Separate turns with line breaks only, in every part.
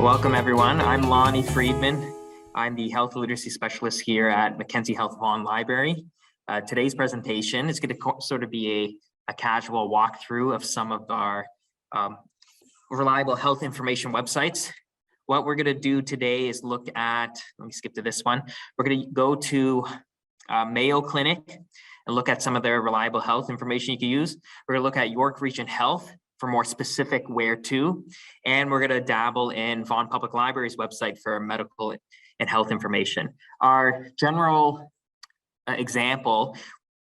Welcome everyone. I'm Lonnie Friedman. I'm the health literacy specialist here at Mackenzie Health Vaughan Library. Today's presentation is going to sort of be a casual walkthrough of some of our reliable health information websites. What we're going to do today is look at, let me skip to this one. We're going to go to Mayo Clinic and look at some of their reliable health information you can use. We're going to look at York Region Health for more specific where to, and we're going to dabble in Vaughan Public Library's website for medical and health information. Our general example,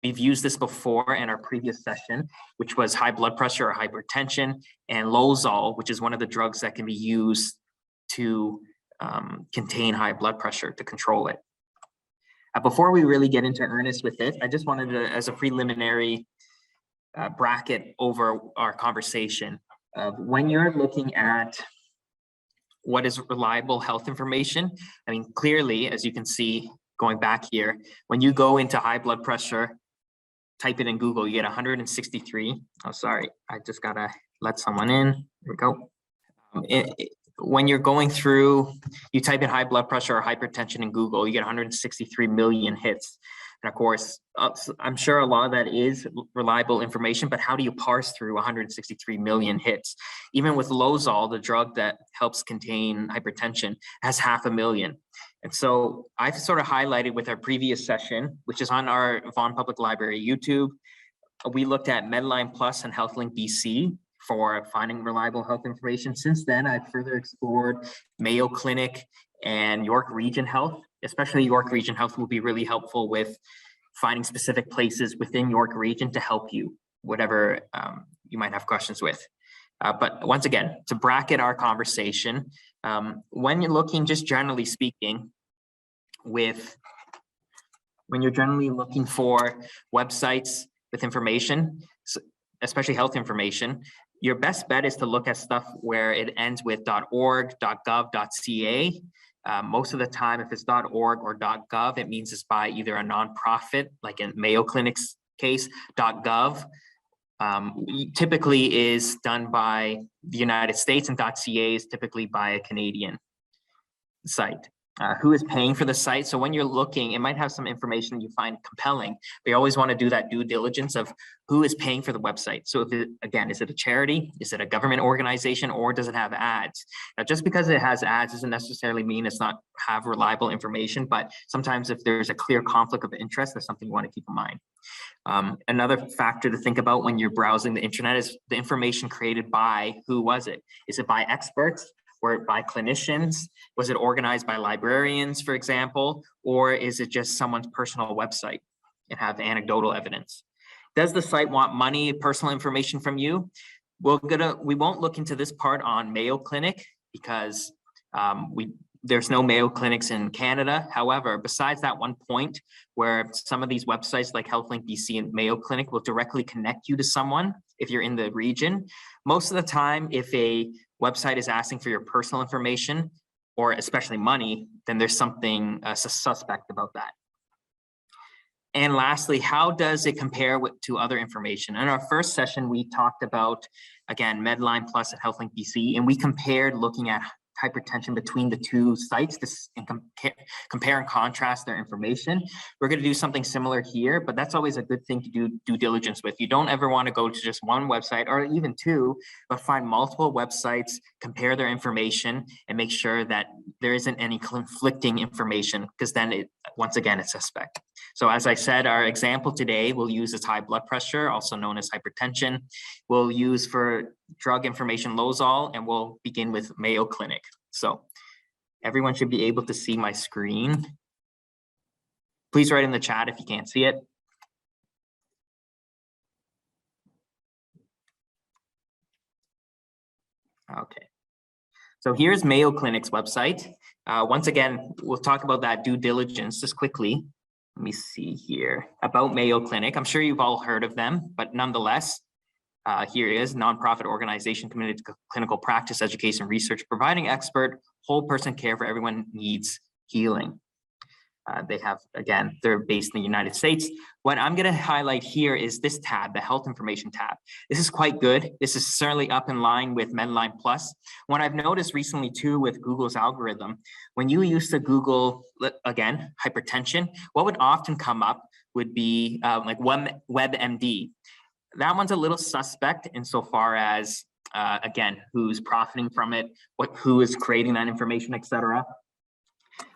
we've used this before in our previous session, which was high blood pressure or hypertension, and Lozol, which is one of the drugs that can be used to contain high blood pressure, to control it. Before we really get into earnest with it, I just wanted to, as a preliminary bracket over our conversation, when you're looking at what is reliable health information, I mean, clearly, as you can see, going back here, when you go into high blood pressure, type it in Google, you get 163. Oh, sorry, I just gotta let someone in. Here we go. When you're going through, you type in high blood pressure or hypertension in Google, you get 163 million hits. And of course, I'm sure a lot of that is reliable information, but how do you parse through 163 million hits? Even with Lozol, the drug that helps contain hypertension, has 500,000. And so I've sort of highlighted with our previous session, which is on our Vaughan Public Library YouTube, we looked at Medline Plus and HealthLink BC for finding reliable health information. Since then, I've further explored Mayo Clinic and York Region Health. Especially York Region Health will be really helpful with finding specific places within York Region to help you, whatever you might have questions with. But once again, to bracket our conversation, when you're looking, just generally speaking, when you're generally looking for websites with information, especially health information, your best bet is to look at stuff where it ends with .org, .gov, .ca. Most of the time, if it's .org or .gov, it means it's by either a nonprofit, like in Mayo Clinic's case. .gov typically is done by the United States, and .ca is typically by a Canadian site. Who is paying for the site? So when you're looking, it might have some information you find compelling, but you always want to do that due diligence of who is paying for the website. So if it, again, is it a charity? Is it a government organization, or does it have ads? Now, just because it has ads doesn't necessarily mean it's not have reliable information, but sometimes if there's a clear conflict of interest, that's something you want to keep in mind. Another factor to think about when you're browsing the internet is the information created by who was it? Is it by experts? Or by clinicians? Was it organized by librarians, for example? Or is it just someone's personal website and have anecdotal evidence? Does the site want money, personal information from you? We won't look into this part on Mayo Clinic because there's no Mayo Clinics in Canada. However, besides that one point where some of these websites like HealthLink BC and Mayo Clinic will directly connect you to someone if you're in the region, most of the time, if a website is asking for your personal information, or especially money, then there's something suspect about that. And lastly, how does it compare to other information? In our first session, we talked about, again, Medline Plus and HealthLink BC, and we compared looking at hypertension between the two sites and compare and contrast their information. We're going to do something similar here, but that's always a good thing to do due diligence with. You don't ever want to go to just one website or even two, but find multiple websites, compare their information, and make sure that there isn't any conflicting information, because then once again, it's suspect. So as I said, our example today we'll use is high blood pressure, also known as hypertension. We'll use for drug information Lozol, and we'll begin with Mayo Clinic. So everyone should be able to see my screen. Please write in the chat if you can't see it. Okay. So here's Mayo Clinic's website. Once again, we'll talk about that due diligence just quickly. Let me see here about Mayo Clinic. I'm sure you've all heard of them, but nonetheless, here it is, nonprofit organization committed to clinical practice, education, research, providing expert, whole person care for everyone needs healing. They have, again, they're based in the United States. What I'm going to highlight here is this tab, the health information tab. This is quite good. This is certainly up in line with Medline Plus. What I've noticed recently too with Google's algorithm, when you used to Google, again, hypertension, what would often come up would be like WebMD. That one's a little suspect insofar as, again, who's profiting from it, who is creating that information, etc.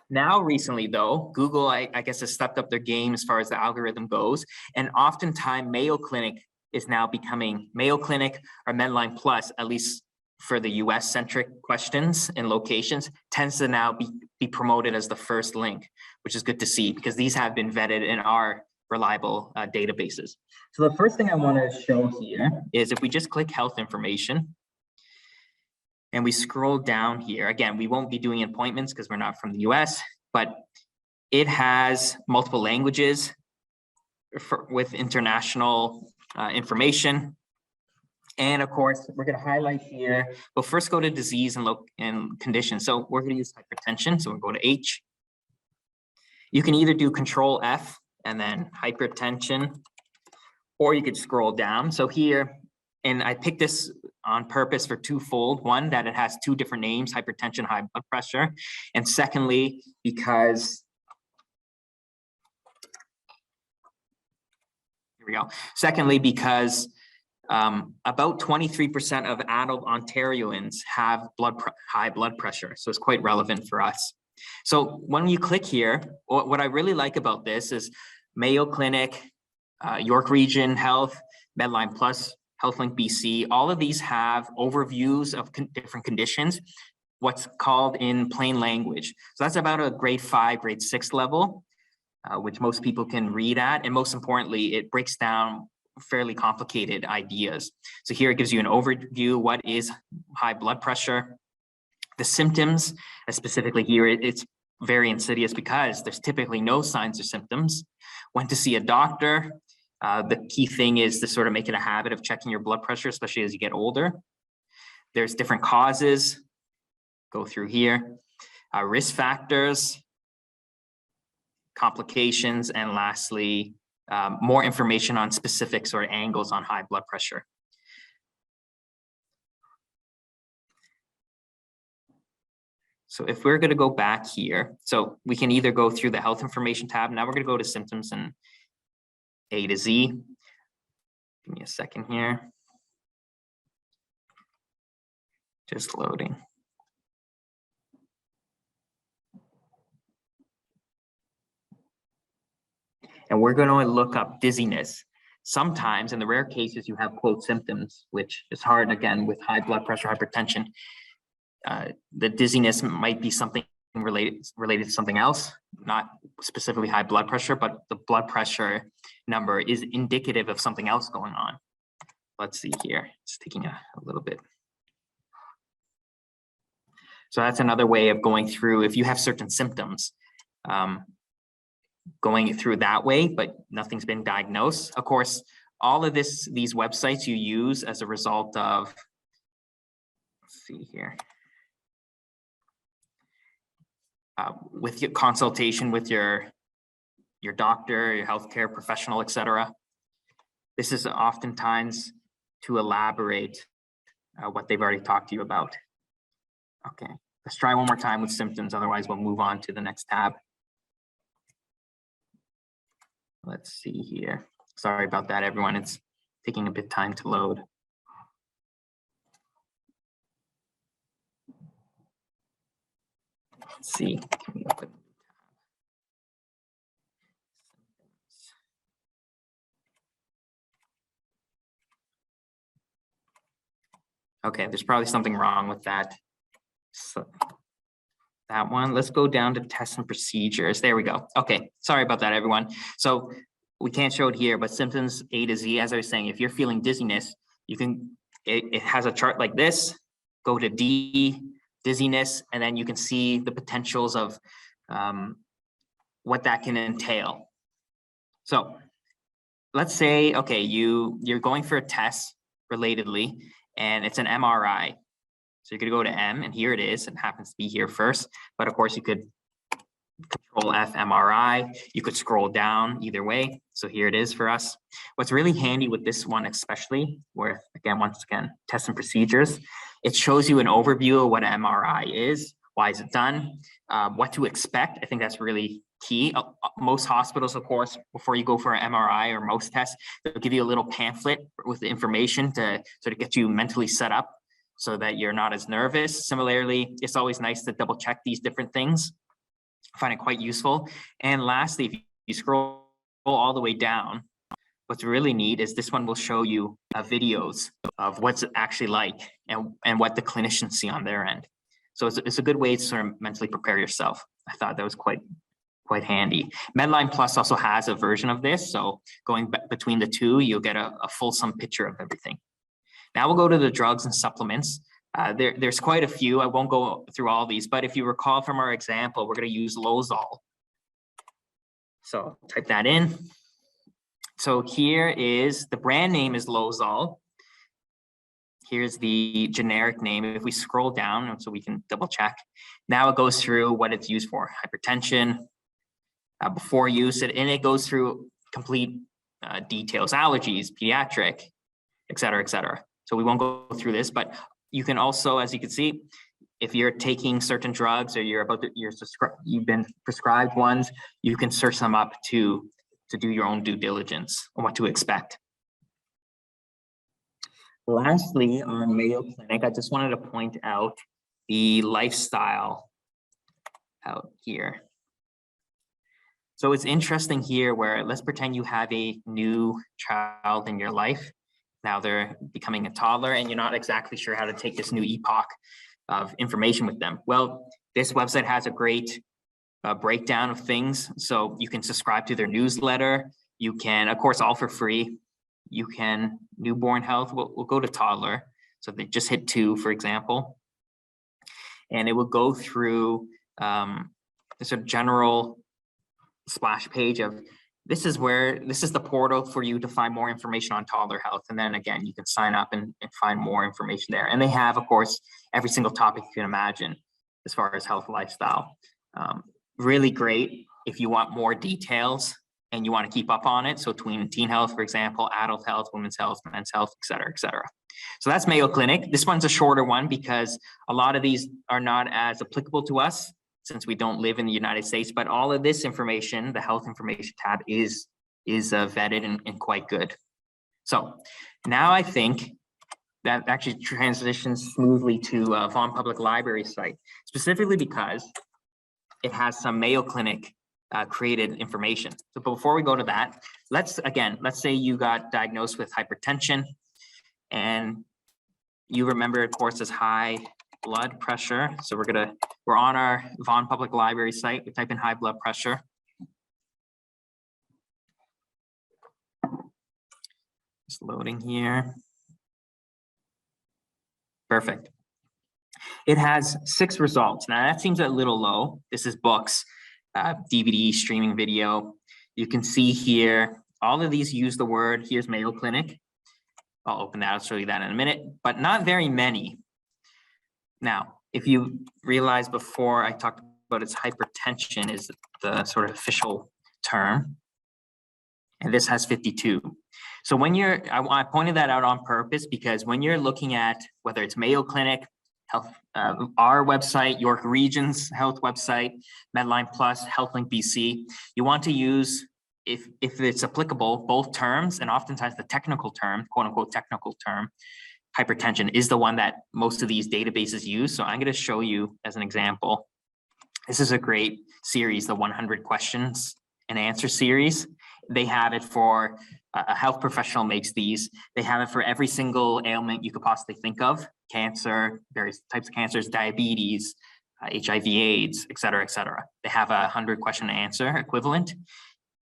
Now, recently, though, Google, I guess, has stepped up their game as far as the algorithm goes. And oftentimes, Mayo Clinic is now becoming Mayo Clinic or Medline Plus, at least for the US-centric questions and locations, tends to now be promoted as the first link, which is good to see because these have been vetted in our reliable databases. So the first thing I want to show here is if we just click health information, and we scroll down here, again, we won't be doing appointments because we're not from the US, but it has multiple languages with international information. And of course, we're going to highlight here, we'll first go to disease and condition. So we're going to use hypertension. So we'll go to H. You can either do Control F and then hypertension, or you could scroll down. So here, and I picked this on purpose for twofold. One, that it has two different names, hypertension, high blood pressure. And secondly, because, here we go. Secondly, because about 23% of adult Ontarians have high blood pressure. So it's quite relevant for us. So when you click here, what I really like about this is Mayo Clinic, York Region Health, Medline Plus, HealthLink BC, all of these have overviews of different conditions, what's called in plain language. So that's about a grade 5, grade 6 level, which most people can read at. And most importantly, it breaks down fairly complicated ideas. So here it gives you an overview, what is high blood pressure, the symptoms, specifically here, it's very insidious because there's typically no signs or symptoms. When to see a doctor. The key thing is to sort of make it a habit of checking your blood pressure, especially as you get older. There's different causes, go through here, risk factors, complications, and lastly, more information on specific sort of angles on high blood pressure. So if we're going to go back here, so we can either go through the health information tab. Now we're going to go to symptoms and A to Z. Give me a second here. Just loading. And we're going to look up dizziness. Sometimes, in the rare cases, you have quote symptoms, which is hard again with high blood pressure, hypertension. The dizziness might be something related to something else, not specifically high blood pressure, but the blood pressure number is indicative of something else going on. Let's see here. It's taking a little bit. So that's another way of going through if you have certain symptoms, going through that way, but nothing's been diagnosed. Of course, all of these websites you use as a result of, let's see here, with your consultation with your doctor, your healthcare professional, etc. This is oftentimes to elaborate what they've already talked to you about. Okay, let's try one more time with symptoms. Otherwise, we'll move on to the next tab. Let's see here. Sorry about that, everyone. It's taking a bit of time to load. Let's see. Can we open? Okay, there's probably something wrong with that. So that one, let's go down to tests and procedures. There we go. Okay, sorry about that, everyone. So we can't show it here, but symptoms A to Z, as I was saying, if you're feeling dizziness, you can, it has a chart like this, go to D, dizziness, and then you can see the potentials of what that can entail. So let's say, okay, you're going for a test relatedly, and it's an MRI. So you're gonna go to M, and here it is. It happens to be here first, but of course you could Control F MRI. You could scroll down either way. So here it is for us. What's really handy with this one, especially where, again, once again, tests and procedures, it shows you an overview of what an MRI is, why is it done, what to expect. I think that's really key. Most hospitals, of course, before you go for an MRI or most tests, they'll give you a little pamphlet with the information to sort of get you mentally set up so that you're not as nervous. Similarly, it's always nice to double check these different things. I find it quite useful. And lastly, if you scroll all the way down, what's really neat is this one will show you videos of what's it actually like and what the clinicians see on their end. So it's a good way to sort of mentally prepare yourself. I thought that was quite handy. Medline Plus also has a version of this. So going between the two, you'll get a fulsome picture of everything. Now we'll go to the drugs and supplements. There's quite a few. I won't go through all these, but if you recall from our example, we're going to use Lozol. So type that in. So here is the brand name is Lozol. Here's the generic name. If we scroll down so we can double check, now it goes through what it's used for: hypertension, before use, and it goes through complete details, allergies, pediatric, et cetera, et cetera. So we won't go through this, but you can also, as you can see, if you're taking certain drugs or you've been prescribed ones, you can search them up to do your own due diligence on what to expect. Lastly, on Mayo Clinic, I just wanted to point out the lifestyle out here. So it's interesting here where, let's pretend you have a new child in your life. Now they're becoming a toddler and you're not exactly sure how to take this new epoch of information with them. Well, this website has a great breakdown of things. So you can subscribe to their newsletter. You can, of course, all for free. You can newborn health. We'll go to toddler. So they just hit 2, for example. And it will go through the sort of general splash page of this is the portal for you to find more information on toddler health. And then again, you can sign up and find more information there. And they have, of course, every single topic you can imagine as far as health lifestyle. Really great if you want more details and you want to keep up on it. So between teen health, for example, adult health, women's health, men's health, et cetera, et cetera. So that's Mayo Clinic. This one's a shorter one because a lot of these are not as applicable to us since we don't live in the United States, but all of this information, the health information tab is vetted and quite good. So now I think that actually transitions smoothly to Vaughan Public Library site, specifically because it has some Mayo Clinic created information. So before we go to that, let's say you got diagnosed with hypertension and you remember, of course, as high blood pressure. So we're on our Vaughan Public Library site. We type in high blood pressure. Just loading here. Perfect. It has 6 results. Now that seems a little low. This is books, DVD, streaming video. You can see here, all of these use the word, here's Mayo Clinic. I'll open that, I'll show you that in a minute, but not very many. Now, if you realize before I talked about its hypertension is the sort of official term, and this has 52. So when I pointed that out on purpose because when you're looking at whether it's Mayo Clinic, health, our website, York Region's health website, Medline Plus, HealthLink BC, you want to use, if it's applicable, both terms, and oftentimes the technical term, quote unquote technical term, hypertension is the one that most of these databases use. So I'm going to show you as an example. This is a great series, the 100 questions and answer series. They have it for a health professional makes these. They have it for every single ailment you could possibly think of: cancer, various types of cancers, diabetes, HIV, AIDS, et cetera, et cetera. They have a 100 question and answer equivalent.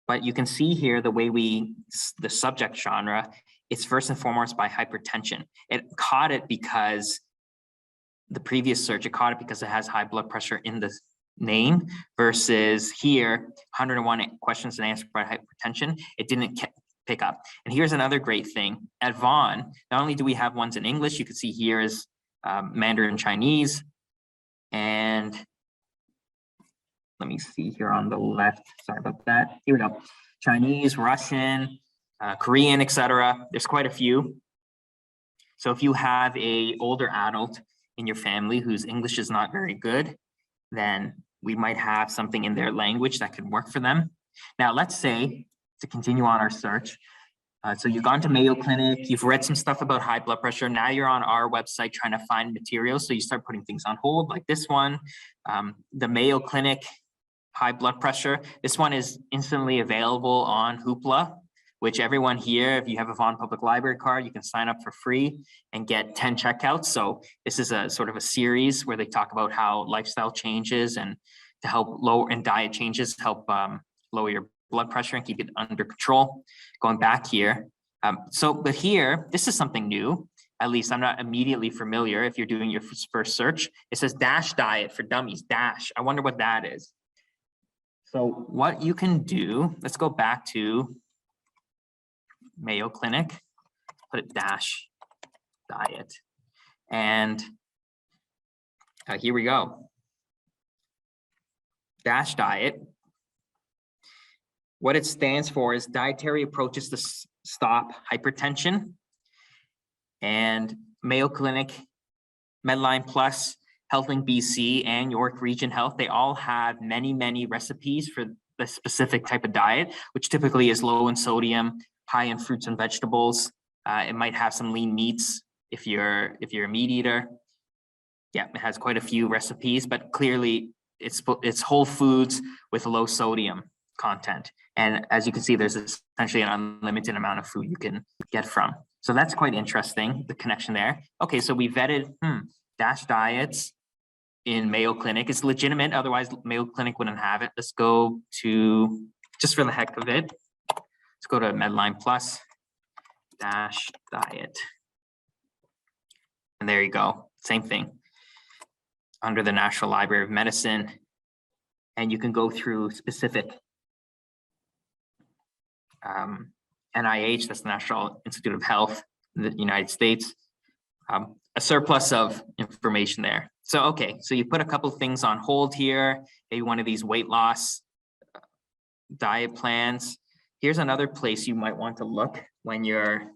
But you can see here the way the subject genre, it's first and foremost by hypertension. It caught it because the previous search, it caught it because it has high blood pressure in the name versus here, 101 questions and answers by hypertension. It didn't pick up. And here's another great thing. At Vaughan, not only do we have ones in English, you can see here is Mandarin Chinese and let me see here on the left. Sorry about that. Here we go. Chinese, Russian, Korean, etc. There's quite a few. So if you have a older adult in your family whose English is not very good, then we might have something in their language that could work for them. Now, let's say, to continue on our search, so you've gone to Mayo Clinic, you've read some stuff about high blood pressure. Now you're on our website trying to find materials. So you start putting things on hold like this one, the Mayo Clinic high blood pressure. This one is instantly available on Hoopla, which everyone here, if you have a Vaughan Public Library card, you can sign up for free and get 10 checkouts. So this is a sort of a series where they talk about how lifestyle changes and to help lower, and diet changes help lower your blood pressure and keep it under control. Going back here. But here, this is something new. At least I'm not immediately familiar if you're doing your first search. It says DASH diet for dummies, DASH. I wonder what that is. So what you can do, let's go back to Mayo Clinic, put it DASH diet. And here we go. DASH diet. What it stands for is dietary approaches to stop hypertension. And Mayo Clinic, Medline Plus, HealthLink BC, and York Region Health, they all have many, many recipes for the specific type of diet, which typically is low in sodium, high in fruits and vegetables. It might have some lean meats if you're a meat eater. Yeah, it has quite a few recipes, but clearly it's whole foods with low sodium content. And as you can see, there's essentially an unlimited amount of food you can get from. So that's quite interesting, the connection there. Okay, so we vetted DASH diets in Mayo Clinic. It's legitimate, otherwise Mayo Clinic wouldn't have it. Let's go to, just for the heck of it, let's go to Medline Plus, DASH diet. And there you go, same thing. Under the National Library of Medicine. And you can go through specific NIH, that's the National Institute of Health in the United States, a surplus of information there. So, okay, so you put a couple things on hold here, maybe one of these weight loss diet plans. Here's another place you might want to look when you're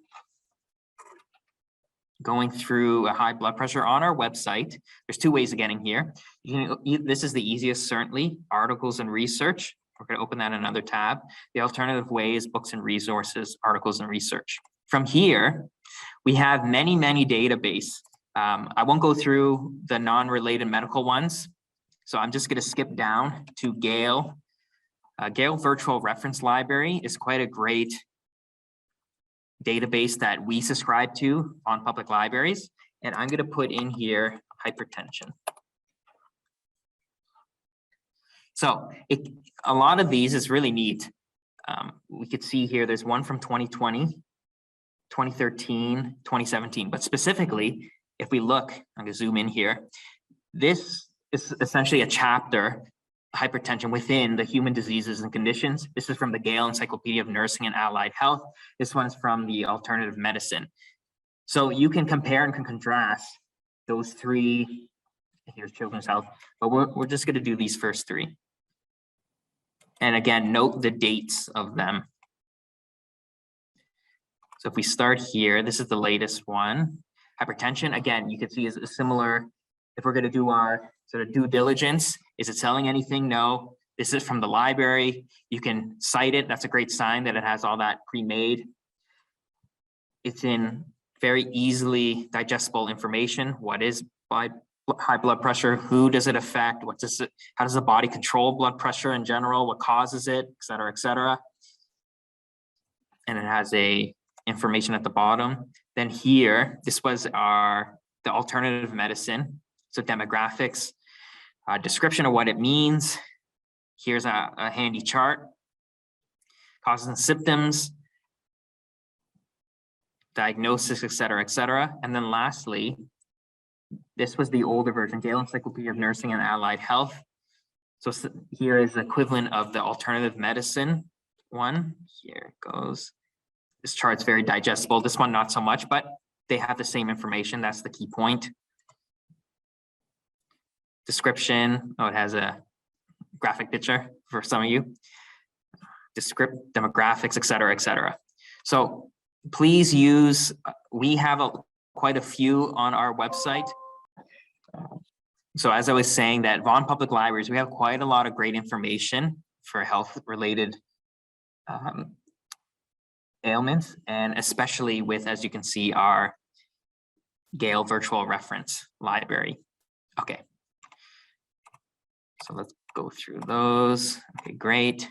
going through a high blood pressure on our website. There's two ways of getting here. This is the easiest, certainly, articles and research. We're going to open that in another tab. The alternative way is books and resources, articles and research. From here, we have many, many database. I won't go through the non-related medical ones. So I'm just going to skip down to Gale. Gale Virtual Reference Library is quite a great database that we subscribe to on public libraries. And I'm going to put in here hypertension. So a lot of these is really neat. We could see here, there's one from 2020, 2013, 2017, but specifically, if we look, I'm gonna zoom in here, this is essentially a chapter, hypertension within the human diseases and conditions. This is from the Gale Encyclopedia of Nursing and Allied Health. This one's from the Alternative Medicine. So you can compare and can contrast those three. Here's Children's Health, but we're just gonna do these first three. And again, note the dates of them. So if we start here, this is the latest one. Hypertension, again, you can see is a similar, if we're gonna do our sort of due diligence, is it selling anything? No. This is from the library. You can cite it. That's a great sign that it has all that pre-made. It's in very easily digestible information. What is high blood pressure? Who does it affect? How does the body control blood pressure in general? What causes it, et cetera, et cetera. And it has information at the bottom. Then here, this was the alternative medicine. So demographics, description of what it means. Here's a handy chart. Causes and symptoms, diagnosis, et cetera, et cetera. And then lastly, this was the older version, Gale Encyclopedia of Nursing and Allied Health. So here is the equivalent of the alternative medicine one. Here it goes. This chart's very digestible. This one, not so much, but they have the same information. That's the key point. Description. Oh, it has a graphic picture for some of you, descript demographics, et cetera, et cetera. So please use, we have quite a few on our website. So as I was saying, that Vaughan Public Libraries, we have quite a lot of great information for health related ailments, and especially with, as you can see, our Gale virtual reference library. Okay, so let's go through those. Okay, great.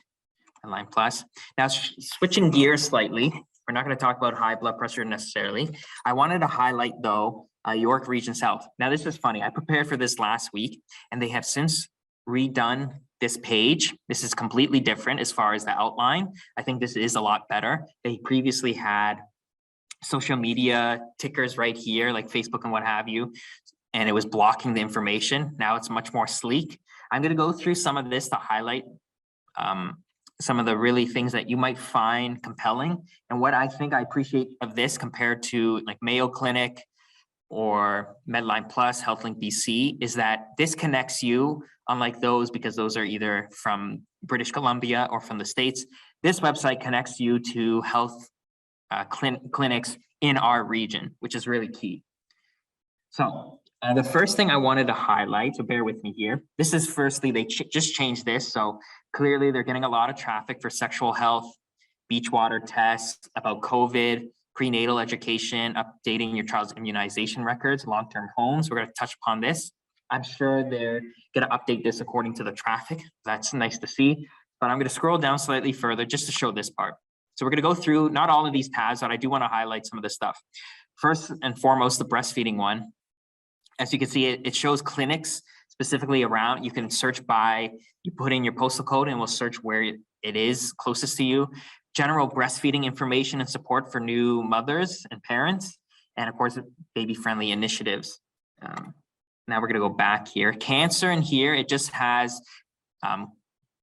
Medline Plus. Now switching gears slightly, we're not going to talk about high blood pressure necessarily. I wanted to highlight though York Regions Health. Now this is funny. I prepared for this last week, and they have since redone this page. This is completely different as far as the outline. I think this is a lot better. They previously had social media tickers right here, like Facebook and what have you, and it was blocking the information. Now it's much more sleek. I'm going to go through some of this to highlight some of the really things that you might find compelling. And what I think I appreciate of this compared to like Mayo Clinic or Medline Plus, HealthLink BC, is that this connects you, unlike those, because those are either from British Columbia or from the States. This website connects you to health clinics in our region, which is really key. So the first thing I wanted to highlight, so bear with me here. This is firstly, they just changed this. So clearly they're getting a lot of traffic for sexual health, beachwater tests, about COVID, prenatal education, updating your child's immunization records, long-term homes. We're going to touch upon this. I'm sure they're going to update this according to the traffic. That's nice to see. But I'm going to scroll down slightly further just to show this part. So we're going to go through not all of these tabs, but I do want to highlight some of this stuff. First and foremost, the breastfeeding one. As you can see, it shows clinics specifically around. You can search by, you put in your postal code and we'll search where it is closest to you. General breastfeeding information and support for new mothers and parents. And of course, baby-friendly initiatives. Now we're going to go back here. Cancer in here, it just has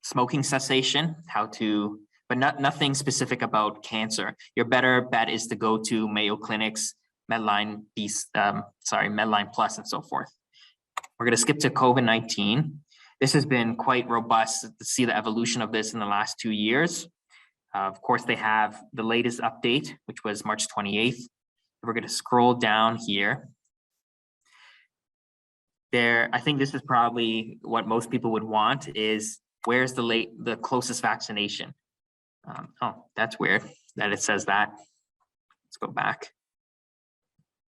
smoking cessation, how to, but nothing specific about cancer. Your better bet is to go to Mayo Clinic's Medline Plus and so forth. We're going to skip to COVID-19. This has been quite robust to see the evolution of this in the last 2 years. Of course, they have the latest update, which was March 28th. We're going to scroll down here. I think this is probably what most people would want, is where's the closest vaccination? Oh, that's weird that it says that. Let's go back.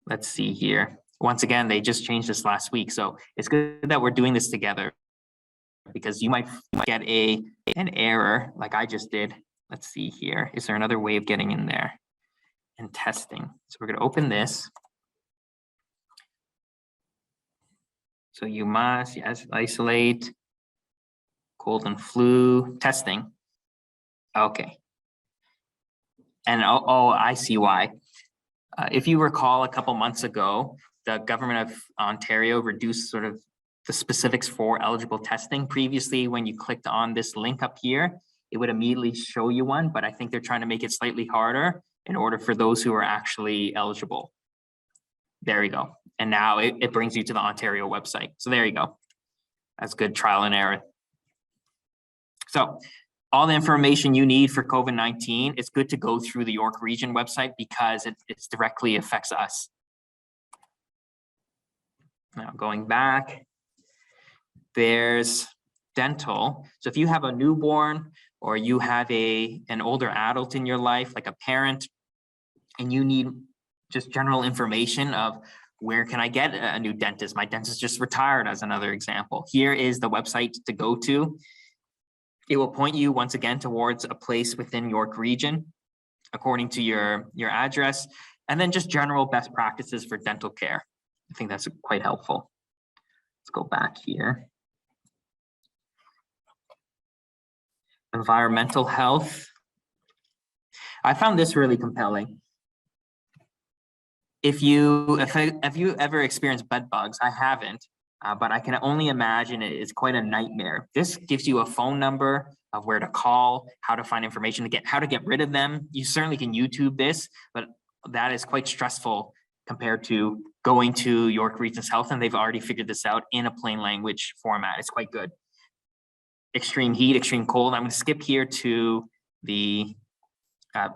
Let's see here. Once again, they just changed this last week. So it's good that we're doing this together, because you might get an error like I just did. Let's see here. Is there another way of getting in there and testing? So we're going to open this. So you must, yes, isolate, cold and flu, testing. Okay. And oh, I see why. If you recall, a couple months ago, the government of Ontario reduced sort of the specifics for eligible testing. Previously, when you clicked on this link up here, it would immediately show you one, but I think they're trying to make it slightly harder in order for those who are actually eligible. There we go. And now it brings you to the Ontario website. So there you go. That's good trial and error. So all the information you need for COVID-19, it's good to go through the York Region website because it directly affects us. Now going back, there's dental. So if you have a newborn or you have an older adult in your life, like a parent, and you need just general information of where can I get a new dentist? My dentist just retired, as another example. Here is the website to go to. It will point you once again towards a place within York Region, according to your address, and then just general best practices for dental care. I think that's quite helpful. Let's go back here. Environmental health. I found this really compelling. If you ever experienced bed bugs, I haven't, but I can only imagine it's quite a nightmare. This gives you a phone number of where to call, how to find information, how to get rid of them. You certainly can YouTube this, but that is quite stressful compared to going to York Regions Health, and they've already figured this out in a plain language format. It's quite good. extreme heat, extreme cold. I'm going to skip here to the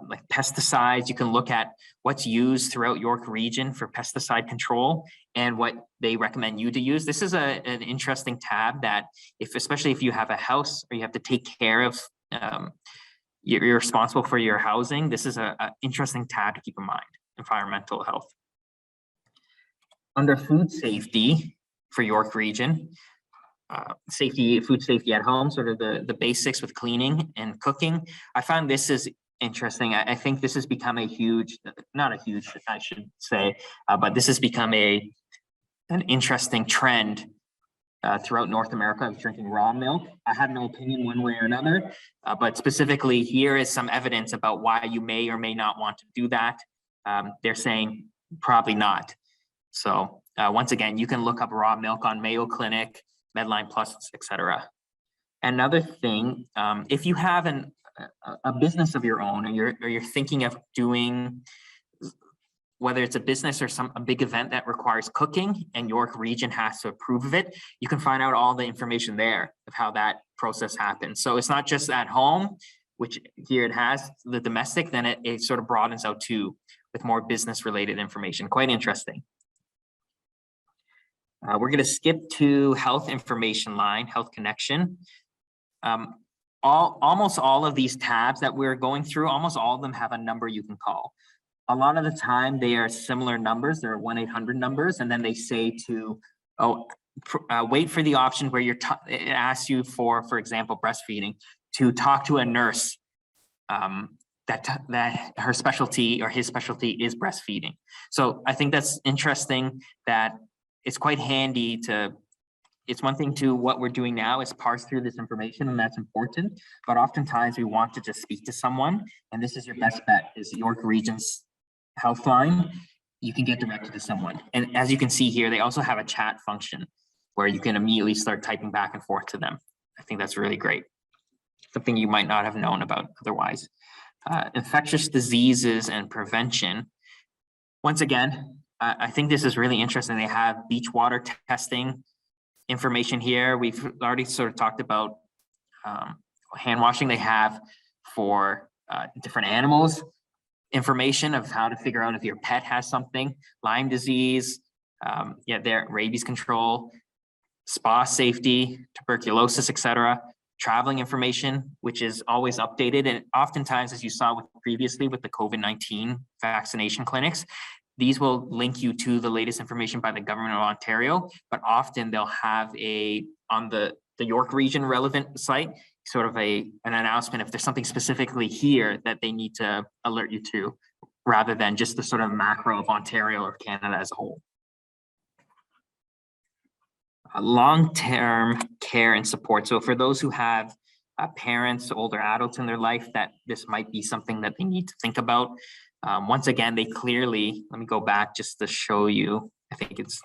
like pesticides. You can look at what's used throughout York region for pesticide control and what they recommend you to use. This is an interesting tab that especially if you have a house or you have to take care of, you're responsible for your housing. This is an interesting tab to keep in mind, environmental health. Under food safety for York region, food safety at home, sort of the basics with cleaning and cooking. I found this is interesting. I think this has become a huge, not a huge, I should say, but this has become an interesting trend throughout North America of drinking raw milk. I have no opinion one way or another, but specifically here is some evidence about why you may or may not want to do that. They're saying probably not. So once again, you can look up raw milk on Mayo Clinic, Medline Plus, etc. Another thing, if you have a business of your own, or you're thinking of doing, whether it's a business or a big event that requires cooking and York region has to approve of it, you can find out all the information there of how that process happens. So it's not just at home, which here it has the domestic, then it sort of broadens out too with more business related information. Quite interesting. We're going to skip to health information line, health connection. Almost all of these tabs that we're going through, almost all of them have a number you can call. A lot of the time they are similar numbers. They're 1-800 numbers, and then they say to, wait for the option where it asks you for example, breastfeeding, to talk to a nurse that her specialty or his specialty is breastfeeding. So I think that's interesting that it's quite handy to, it's one thing to what we're doing now is parse through this information, and that's important, but oftentimes we want to just speak to someone, and this is your best bet, is York Region's health line. You can get directed to someone. And as you can see here, they also have a chat function where you can immediately start typing back and forth to them. I think that's really great. Something you might not have known about otherwise. Infectious diseases and prevention. Once again, I think this is really interesting. They have beach water testing information here. We've already sort of talked about hand washing. They have for different animals information of how to figure out if your pet has something, Lyme disease, their rabies control, spa safety, tuberculosis, etc. Traveling information, which is always updated. And oftentimes, as you saw previously with the COVID-19 vaccination clinics, these will link you to the latest information by the government of Ontario, but often they'll have on the York region relevant site, sort of an announcement if there's something specifically here that they need to alert you to, rather than just the sort of macro of Ontario or Canada as a whole. Long-term care and support. So for those who have parents, older adults in their life, that this might be something that they need to think about. Once again, they clearly, let me go back just to show you, I think it's,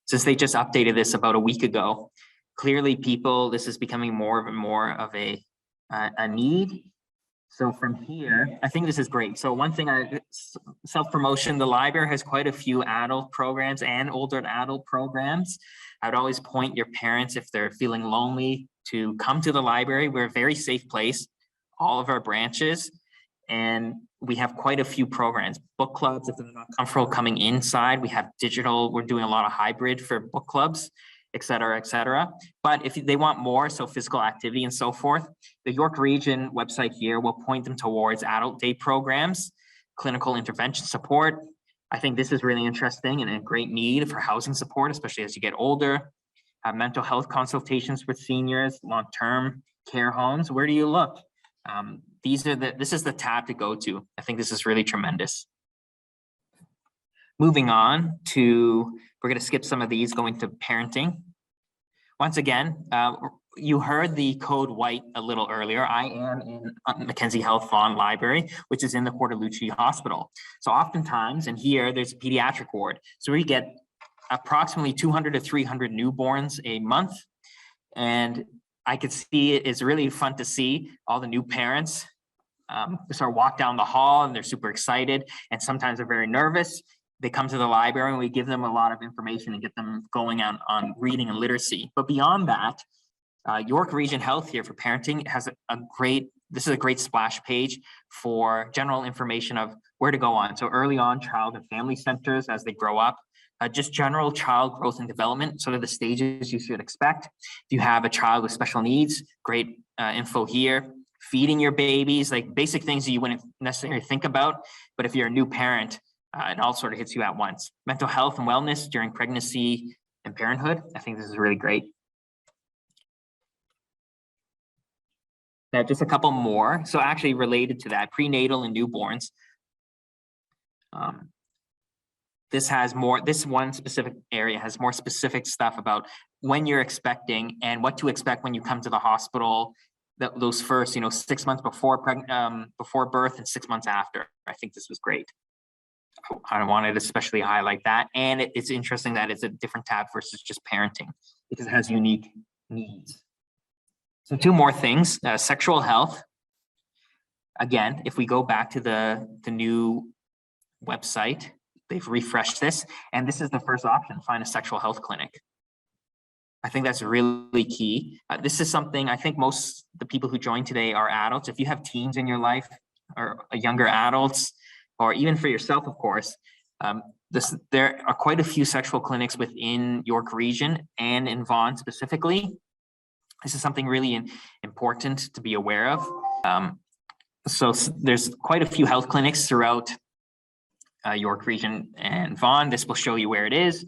since they just updated this about a week ago, clearly this is becoming more and more of a need. So from here, I think this is great. So one thing, self-promotion, the library has quite a few adult programs and older adult programs. I would always point your parents, if they're feeling lonely, to come to the library. We're a very safe place, all of our branches, and we have quite a few programs. Book clubs, if they're not comfortable coming inside, we have digital, we're doing a lot of hybrid for book clubs, et cetera, et cetera. But if they want more, so physical activity and so forth, the York Region website here will point them towards adult day programs, clinical intervention support. I think this is really interesting and a great need for housing support, especially as you get older. Mental health consultations with seniors, long-term care homes. Where do you look? This is the tab to go to. I think this is really tremendous. Moving on to, we're going to skip some of these, going to parenting. Once again, you heard the code white a little earlier. I am in Mackenzie Health Vaughan Library, which is in the Portalucci Hospital. So oftentimes, and here there's a pediatric ward. So we get approximately 200 to 300 newborns a month. And I could see it's really fun to see all the new parents sort of walk down the hall and they're super excited. And sometimes they're very nervous. They come to the library and we give them a lot of information and get them going on reading and literacy. But beyond that, York Region Health here for parenting has this is a great splash page for general information of where to go on. So early on child and family centers as they grow up, just general child growth and development, sort of the stages you should expect. If you have a child with special needs, great info here. Feeding your babies, like basic things that you wouldn't necessarily think about, but if you're a new parent, it all sort of hits you at once. Mental health and wellness during pregnancy and parenthood. I think this is really great. Now, just a couple more. So actually related to that, prenatal and newborns. This one specific area has more specific stuff about when you're expecting and what to expect when you come to the hospital, those first, 6 months before birth and 6 months after. I think this was great. I wanted to especially highlight that. And it's interesting that it's a different tab versus just parenting because it has unique needs. So 2 more things, sexual health. Again, if we go back to the new website, they've refreshed this, and this is the first option, find a sexual health clinic. I think that's really key. This is something I think most the people who join today are adults. If you have teens in your life or younger adults, or even for yourself, of course, there are quite a few sexual clinics within York Region and in Vaughan specifically. This is something really important to be aware of. So there's quite a few health clinics throughout York Region and Vaughan. This will show you where it is.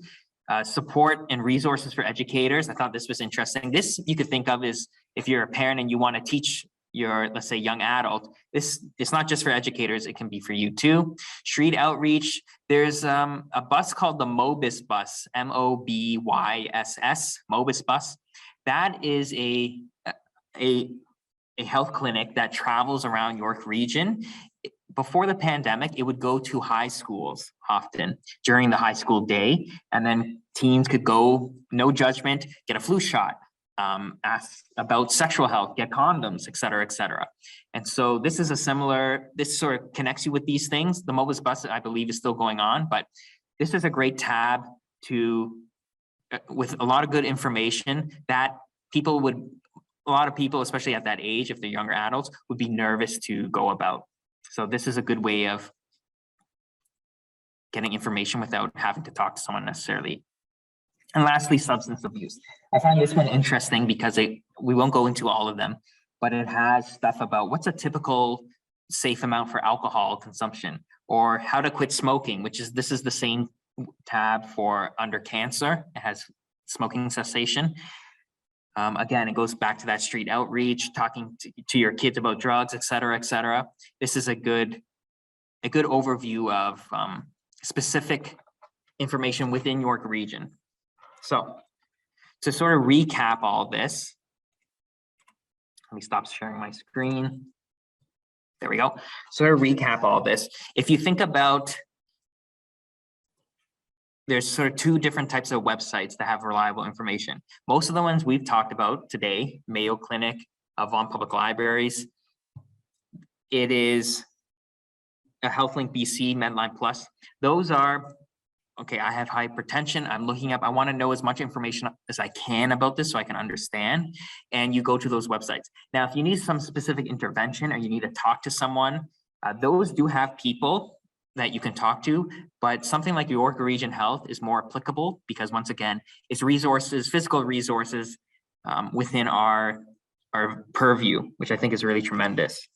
Support and resources for educators. I thought this was interesting. This you could think of as if you're a parent and you want to teach your, let's say, young adult. It's not just for educators, it can be for you too. Street outreach. There's a bus called the MOBIS bus, MOBYSS, MOBIS bus. That is a health clinic that travels around York Region. Before the pandemic, it would go to high schools often during the high school day, and then teens could go, no judgment, get a flu shot, ask about sexual health, get condoms, et cetera, et cetera. And so this is this sort of connects you with these things. The MOBIS bus, I believe, is still going on, but this is a great tab with a lot of good information that a lot of people, especially at that age, if they're younger adults, would be nervous to go about. So this is a good way of getting information without having to talk to someone necessarily. And lastly, substance abuse. I find this one interesting because we won't go into all of them, but it has stuff about what's a typical safe amount for alcohol consumption, or how to quit smoking, this is the same tab for under cancer. It has smoking cessation. Again, it goes back to that street outreach, talking to your kids about drugs, et cetera, et cetera. This is a good overview of specific information within York Region. So to sort of recap all this, let me stop sharing my screen. There we go. So to recap all this, if you think about, there's sort of 2 different types of websites that have reliable information. Most of the ones we've talked about today, Mayo Clinic, Vaughan Public Libraries, it is a HealthLink BC, Medline Plus. Those are, okay, I have hypertension, I'm looking up, I want to know as much information as I can about this so I can understand, and you go to those websites. Now, if you need some specific intervention or you need to talk to someone, those do have people that you can talk to, but something like York Region Health is more applicable because, once again, it's resources, physical resources within our purview, which I think is really tremendous.